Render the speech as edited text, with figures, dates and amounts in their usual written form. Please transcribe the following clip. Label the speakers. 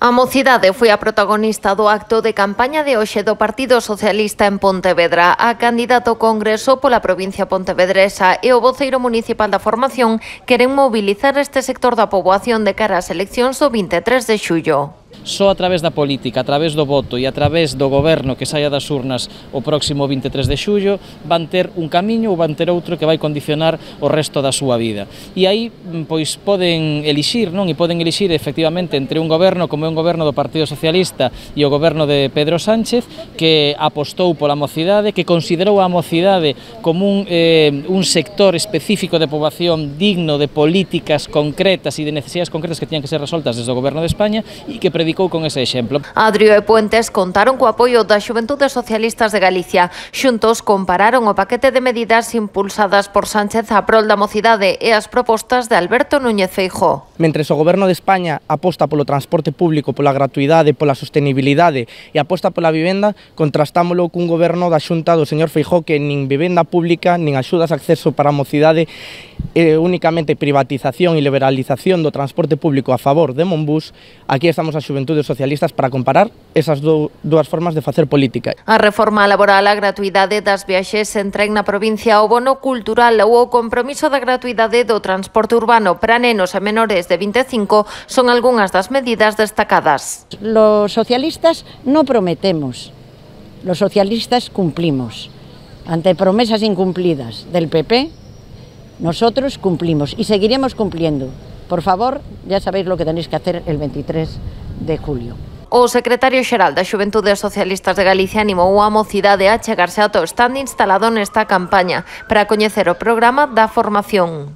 Speaker 1: A mocidade foi a protagonista do acto de campaña de hoxe do Partido Socialista en Pontevedra. A candidato ao Congreso pola provincia pontevedresa e o voceiro municipal da formación queren mobilizar este sector da poboación de cara ás eleccións do 23 de xullo.
Speaker 2: Só a través da política, a través do voto e a través do goberno que saia das urnas o próximo 23 de xullo van ter un camiño ou van ter outro que vai condicionar o resto da súa vida. E aí pois poden elixir, non? E poden elixir efectivamente entre un goberno como é un goberno do Partido Socialista e o goberno de Pedro Sánchez, que apostou pola mocidade, que considerou a mocidade como un sector específico de poboación digno de políticas concretas e de necesidades concretas que teñan que ser resoltas desde o goberno de España e que predicou con ese exemplo.
Speaker 1: Adrio e Puentes contaron co apoio das Xuventudes Socialistas de Galicia. Xuntos compararon o paquete de medidas impulsadas por Sánchez a prol da mocidade e as propostas de Alberto Núñez Feijóo.
Speaker 3: Mentres o Goberno de España aposta polo transporte público, pola gratuidade, pola sostenibilidade e aposta pola vivenda, contrastámolo cun goberno da Xunta do señor Feijóo que nin vivenda pública, nin axudas de acceso para a mocidade, únicamente privatización e liberalización do transporte público a favor de Monbús. Aquí estamos as Xuventudes Socialistas para comparar esas dúas formas de facer política.
Speaker 1: A reforma laboral, a gratuidade das viaxes en tren na provincia, o bono cultural ou o compromiso da gratuidade do transporte urbano para nenos e menores de 25 son algunhas das medidas destacadas.
Speaker 4: Los socialistas no prometemos, los socialistas cumplimos. Ante promesas incumplidas del PP, nosotros cumplimos y seguiremos cumpliendo. Por favor, ya sabéis lo que tenéis que hacer el 23 de julio.
Speaker 1: O secretario xeral das Xuventudes Socialistas de Galicia animou a mocidade a chegarse a todo stand instalado nesta campaña para coñecer o programa da formación.